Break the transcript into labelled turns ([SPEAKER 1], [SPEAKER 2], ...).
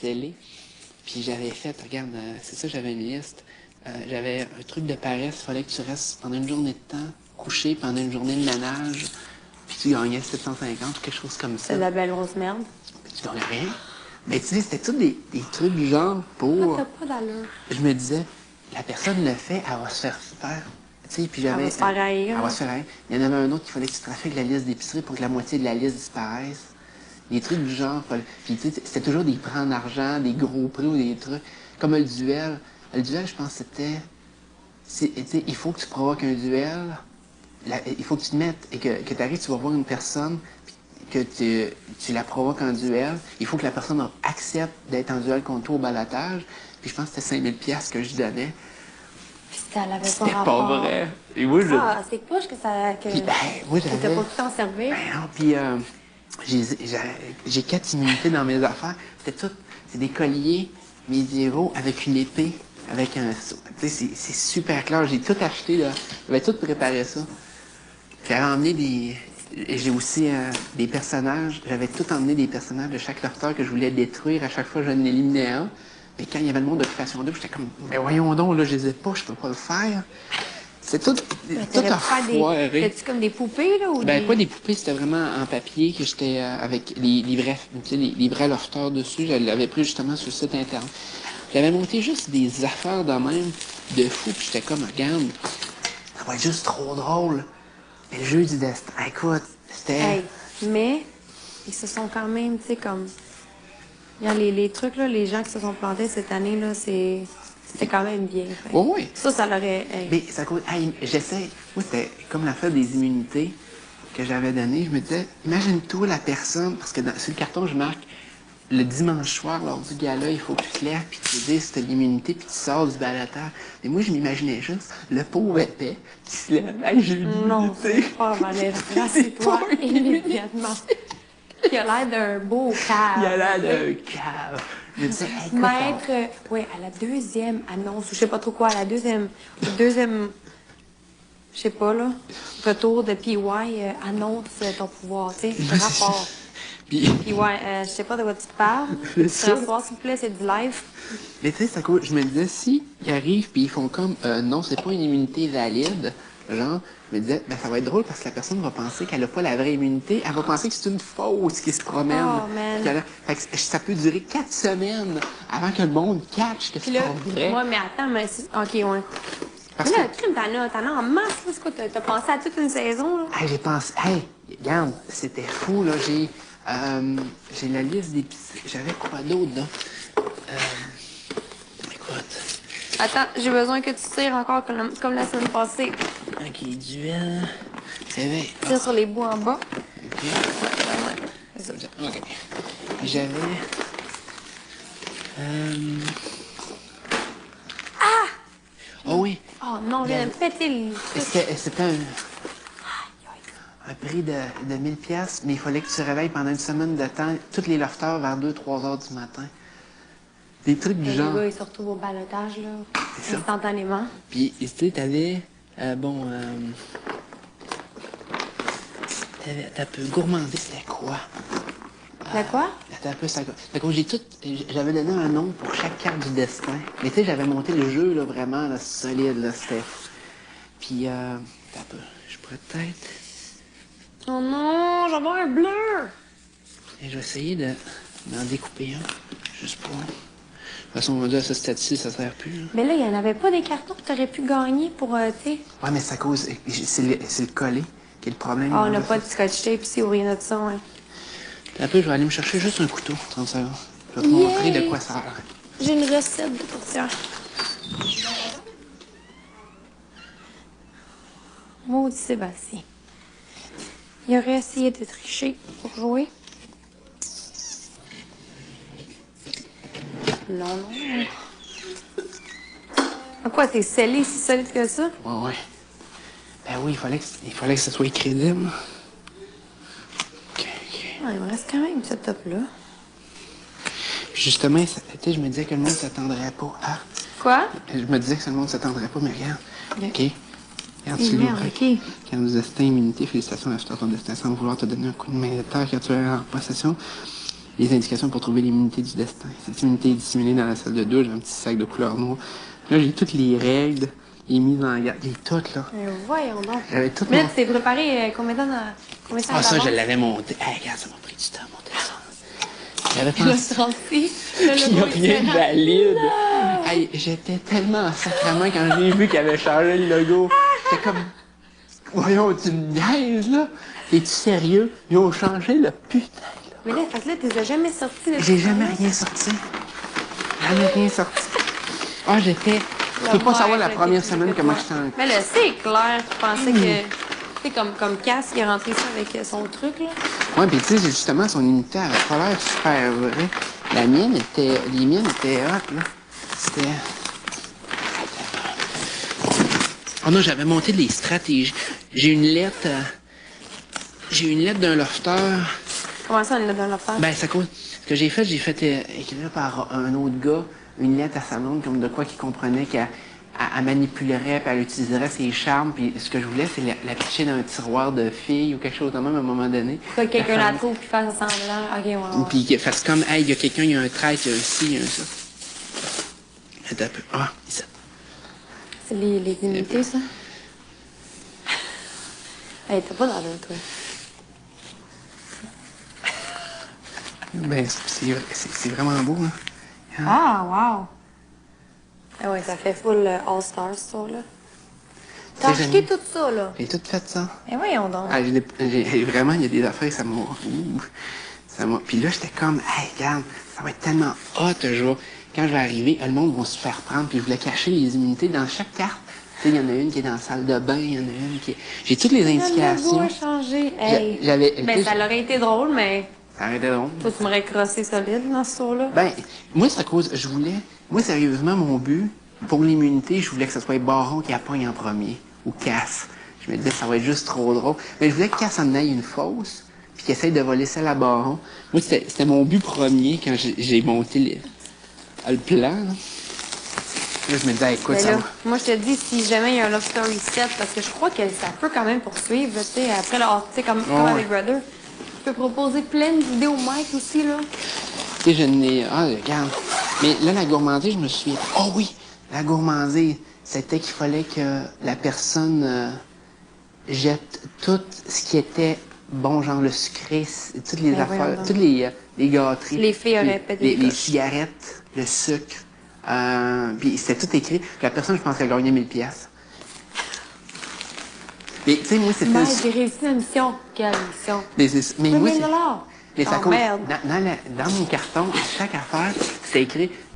[SPEAKER 1] scellé. Puis j'avais fait, regarde, c'est ça, j'avais une liste. J'avais un truc de paresse, il fallait que tu restes pendant une journée de temps, couché pendant une journée de ménage, puis tu gagnais 750 ou quelque chose comme ça.
[SPEAKER 2] C'est de la belle grosse merde.
[SPEAKER 1] Puis tu gagnais rien. Mais tu sais, c'était tous des trucs du genre
[SPEAKER 2] Pourquoi
[SPEAKER 1] pour...
[SPEAKER 2] t'as pas d'allure?
[SPEAKER 1] Je me disais, la personne le fait, elle va se faire faire. Tu sais, puis j'avais...
[SPEAKER 2] Elle va se faire haïr.
[SPEAKER 1] Elle va se faire haïr. Il y en avait un autre qu'il fallait que tu trafiques la liste d'épicerie pour que la moitié de la liste disparaisse. Des trucs du genre. Puis tu sais, c'était toujours des prix en argent, des gros prix ou des trucs. Comme le duel. Le duel, je pense que c'était... Tu sais, il faut que tu provoques un duel. Il faut que tu te mettes et que tu arrives, tu vas voir une personne, puis que tu la provoques en duel. Il faut que la personne accepte d'être en duel contre toi au balotage. Puis je pense que c'était 5000 pièces que je donnais.
[SPEAKER 2] Puis elle avait pas
[SPEAKER 1] C'était
[SPEAKER 2] rapport.
[SPEAKER 1] pas vrai. Et moi, je...
[SPEAKER 2] Ah, c'est poche que ça... Que...
[SPEAKER 1] Puis, moi,
[SPEAKER 2] que
[SPEAKER 1] j'avais...
[SPEAKER 2] t'as pas pu t'en servir.
[SPEAKER 1] Ben non, puis j'ai 4 immunités dans mes affaires. C'était tout, c'est des colliers médiévaux avec une épée, avec un... Tu sais, c'est super clair. J'ai tout acheté, là. J'avais tout préparé ça. J'avais emmené des... J'ai aussi des personnages. J'avais tout emmené des personnages de chaque lorteur que je voulais détruire. À chaque fois, j'en éliminais un. Mais quand il y avait le monde d'Occupation 2, j'étais comme, mais voyons donc, là, je les ai pas, je peux pas le faire. C'est tout à foirer.
[SPEAKER 2] C'était-tu comme des poupées, là? Ou
[SPEAKER 1] Ben, pas des poupées, c'était vraiment en papier que j'étais avec les vrais, tu sais, les vrais lofters dessus. Je l'avais pris justement sur le site internet. J'avais monté juste des affaires de même, de fou, puis j'étais comme, regarde, ça va être juste trop drôle. Mais le jeu du destin, écoute, c'était...
[SPEAKER 2] Hey, mais ils se sont quand même, tu sais, comme... Regarde, les trucs, là, les gens qui se sont plantés cette année, là, c'était quand même bien. Fait.
[SPEAKER 1] Oui, oui.
[SPEAKER 2] Ça l'aurait... Hey.
[SPEAKER 1] Mais ça coûte... Hey, j'essaie... Moi, c'était comme la fête des immunités que j'avais donnée. Je me disais, imagine-toi la personne... Parce que sur le carton, je marque, le dimanche soir, lors du gala, il faut que tu te lèves, puis tu dises si t'as l'immunité, puis tu sors du balotage. Et moi, je m'imaginais juste le pauvre épais qui se lève. Hey, j'ai l'immunité.
[SPEAKER 2] Non, c'est pas Valérie. Rassieds-toi immédiatement. Il a l'air d'un beau cave.
[SPEAKER 1] Il a l'air d'un cave. Je me disais, hey, écoute,
[SPEAKER 2] Maître, oui, à la deuxième annonce, ou je sais pas trop quoi, à la deuxième, je sais pas, là, retour de PY, annonce ton pouvoir, tu sais, rapport.
[SPEAKER 1] Puis,
[SPEAKER 2] PY, je sais pas de quoi tu parles.
[SPEAKER 1] C'est ça.
[SPEAKER 2] Ce soir, s'il vous plaît, c'est du live.
[SPEAKER 1] mais tu sais, ça coûte. Je me disais, si ils arrivent puis ils font comme, non, c'est pas une immunité valide, genre, je me disais, ben ça va être drôle parce que la personne va penser qu'elle a pas la vraie immunité. Elle va penser que c'est une fausse qui se promène.
[SPEAKER 2] Oh, man.
[SPEAKER 1] Fait que ça peut durer 4 semaines avant que le monde catch que
[SPEAKER 2] Puis
[SPEAKER 1] c'est
[SPEAKER 2] là,
[SPEAKER 1] pas vrai.
[SPEAKER 2] moi, mais attends, mais ok, ouais.
[SPEAKER 1] Parce
[SPEAKER 2] Mais là,
[SPEAKER 1] que-
[SPEAKER 2] crime, t'en as en masse, là, c'est quoi, t'as pensé à toute une saison, là?
[SPEAKER 1] Hey, j'ai pensé, hey, regarde, c'était fou, là. J'ai la liste d'épiceries. J'avais quoi d'autre, là? Écoute.
[SPEAKER 2] Attends, j'ai besoin que tu tires encore comme la semaine passée.
[SPEAKER 1] Ok, duel. C'est vrai.
[SPEAKER 2] Tire sur les bouts en bas.
[SPEAKER 1] Ok.
[SPEAKER 2] Ouais. C'est ça.
[SPEAKER 1] Ok. J'avais. Ah! Oh oui.
[SPEAKER 2] Oh non, je viens de péter le truc.
[SPEAKER 1] C'était un prix de 1000 pièces, mais il fallait que tu te réveilles pendant une semaine de temps, tous les lofters vers 2-3 heures du matin. Des trucs du
[SPEAKER 2] Les
[SPEAKER 1] genre.
[SPEAKER 2] gars, ils se retrouvent au balotage, là,
[SPEAKER 1] C'est ça.
[SPEAKER 2] instantanément.
[SPEAKER 1] Puis, tu sais, t'avais. T'as un peu gourmandé, c'était quoi?
[SPEAKER 2] La quoi?
[SPEAKER 1] Attends un peu, ça... Fait que j'avais donné un nom pour chaque carte du destin. Mais tu sais, j'avais monté le jeu, là, vraiment, là, solide, là, c'était... Puis, attends un peu, je pourrais peut-être...
[SPEAKER 2] Oh non, j'en veux un bleu!
[SPEAKER 1] Et je vais essayer d'en découper un, juste pour... De toute façon, on va dire, à ce stade-ci, ça sert plus, là.
[SPEAKER 2] Mais là, il n'y en avait pas des cartons que tu aurais pu gagner pour, tu sais.
[SPEAKER 1] Ouais, mais c'est à cause... C'est le collet qui est le problème.
[SPEAKER 2] Ah, on n'a pas de scotch tape ici ou rien de ça, ouais.
[SPEAKER 1] Un peu, je vais aller me chercher juste un couteau, 30 secondes. Je vais te montrer de quoi ça a l'air.
[SPEAKER 2] J'ai une recette de tourtière. Maudit Sébastien. Il aurait essayé de tricher pour jouer. Non, non. Ah, quoi, t'es scellé si solide que ça?
[SPEAKER 1] Ouais, ouais. Ben oui, il fallait que ça soit crédible. OK.
[SPEAKER 2] Ah, il me reste quand même ce top-là.
[SPEAKER 1] Puis justement, tu sais, je me disais que le monde s'attendrait pas à...
[SPEAKER 2] Quoi?
[SPEAKER 1] Je me disais que le monde s'attendrait pas, mais regarde.
[SPEAKER 2] OK.
[SPEAKER 1] Regarde,
[SPEAKER 2] Eh,
[SPEAKER 1] tu
[SPEAKER 2] merde,
[SPEAKER 1] l'ouvres.
[SPEAKER 2] OK.
[SPEAKER 1] Quand destin, immunité, félicitations à ton destin sans vouloir te donner un coup de main de terre quand tu es en possession. les indications pour trouver l'immunité du destin. Cette immunité est dissimulée dans la salle de douche, dans un petit sac de couleur noire. Là, j'ai toutes les règles, les mises en garde, les toutes, là.
[SPEAKER 2] Mais voyons donc.
[SPEAKER 1] J'avais tout
[SPEAKER 2] Mais là,
[SPEAKER 1] mon...
[SPEAKER 2] tu t'es préparé combien de temps
[SPEAKER 1] Ah, ça, je
[SPEAKER 2] d'avance?
[SPEAKER 1] l'avais monté. Hey, regarde, ça m'a pris du temps à monter ça. J'avais
[SPEAKER 2] Le
[SPEAKER 1] pensé...
[SPEAKER 2] 36,
[SPEAKER 1] Il n'y a
[SPEAKER 2] logo est
[SPEAKER 1] rien de
[SPEAKER 2] différent.
[SPEAKER 1] valide. Hey, j'étais tellement en sacrement quand j'ai vu qu'il avait changé le logo. J'étais comme... Voyons, tu me niaises, là? Es-tu sérieux? Ils ont changé le putain, là.
[SPEAKER 2] Mais là, fait que là, tu les as jamais sortis. Là,
[SPEAKER 1] J'ai jamais rien sorti. Jamais rien sorti. Ah, j'étais... Tu peux pas savoir la première semaine comment j'étais en...
[SPEAKER 2] Mais là, c'est clair. Je pensais que... Tu sais, comme Cass, il a rentré ça avec son truc, là.
[SPEAKER 1] Ouais, pis tu sais, justement, son immunité avait pas l'air super vrai. La mienne était... Les miennes étaient hot, là. C'était... Oh non, j'avais monté des stratégies. J'ai une lettre d'un locuteur.
[SPEAKER 2] Comment ça, on l'a dans l'affaire?
[SPEAKER 1] Ben, ça cause. Ce que j'ai fait écrire par un autre gars une lettre à sa blonde, comme de quoi qu'il comprenait qu'elle manipulerait, puis elle utiliserait ses charmes, puis ce que je voulais, c'est la pitcher dans un tiroir de filles ou quelque chose de même à un moment donné.
[SPEAKER 2] Que quelqu'un la trouve puis fasse semblant. Ok, ouais, ouais.
[SPEAKER 1] Puis qu'elle fasse comme, hey, il y a quelqu'un, il y a un trait, il y a un ci, il y a un ça. Attends un peu. Ah, ça.
[SPEAKER 2] C'est les immunités, ça? Hey, t'as pas d'allure, toi.
[SPEAKER 1] Ben, c'est vraiment beau, hein.
[SPEAKER 2] Ah, wow! Ah ouais, ça fait full All-Star, ça, là. T'as
[SPEAKER 1] C'est
[SPEAKER 2] acheté
[SPEAKER 1] génial.
[SPEAKER 2] tout ça, là?
[SPEAKER 1] J'ai tout fait ça.
[SPEAKER 2] Mais voyons donc.
[SPEAKER 1] Ah, vraiment, il y a des affaires, ça m'a... ouh, ça m'a... Puis là, j'étais comme, hey, regarde, ça va être tellement hot un jour. Quand je vais arriver, le monde va se faire prendre, puis je voulais cacher les immunités dans chaque carte. Tu sais, il y en a une qui est dans la salle de bain, il y en a une qui est... J'ai toutes les
[SPEAKER 2] Le logo
[SPEAKER 1] indications.
[SPEAKER 2] a changé. Hey.
[SPEAKER 1] J'avais...
[SPEAKER 2] Ben, ça aurait été drôle, mais
[SPEAKER 1] Ça aurait été drôle.
[SPEAKER 2] toi, tu m'aurais crossé solide dans ce tour-là.
[SPEAKER 1] Ben, moi, c'est à cause... Je voulais... Moi, sérieusement, mon but, pour l'immunité, je voulais que ce soit Baron qui appogne en premier, ou Cass. Je me disais, ça va être juste trop drôle. Mais je voulais que Cass en aille une fausse, puis qu'il essaye de voler celle à Baron. Moi, c'était mon but premier quand j'ai monté le plan, là. Là, je me disais, écoute,
[SPEAKER 2] Mais
[SPEAKER 1] ça
[SPEAKER 2] là,
[SPEAKER 1] va.
[SPEAKER 2] moi, je te dis, si jamais il y a un Love Story 7, parce que je crois que ça peut quand même poursuivre, tu sais, après, là, tu sais, comme
[SPEAKER 1] Ouais.
[SPEAKER 2] avec Brother. Je peux proposer plein de vidéos Mike aussi, là.
[SPEAKER 1] Tu sais, je n'ai... Ah, regarde. Mais là, la gourmandise, je me suis... Oh oui, la gourmandise, c'était qu'il fallait que la personne jette tout ce qui était bon, genre le sucré, toutes les
[SPEAKER 2] Ben,
[SPEAKER 1] affaires,
[SPEAKER 2] voyons donc.
[SPEAKER 1] toutes les gâteries.
[SPEAKER 2] Les filles auraient pété les
[SPEAKER 1] les
[SPEAKER 2] coches.
[SPEAKER 1] cigarettes, le sucre. Puis c'était tout écrit. Puis la personne, je pense qu'elle gagnait 1000 pièces. Mais tu sais, moi, c'était...
[SPEAKER 2] Mike, j'ai réussi la mission. Quelle mission?
[SPEAKER 1] Mais moi,
[SPEAKER 2] 2000 $.
[SPEAKER 1] mais ça
[SPEAKER 2] Oh,
[SPEAKER 1] compte.
[SPEAKER 2] merde.
[SPEAKER 1] Dans mon carton, à chaque affaire, c'était écrit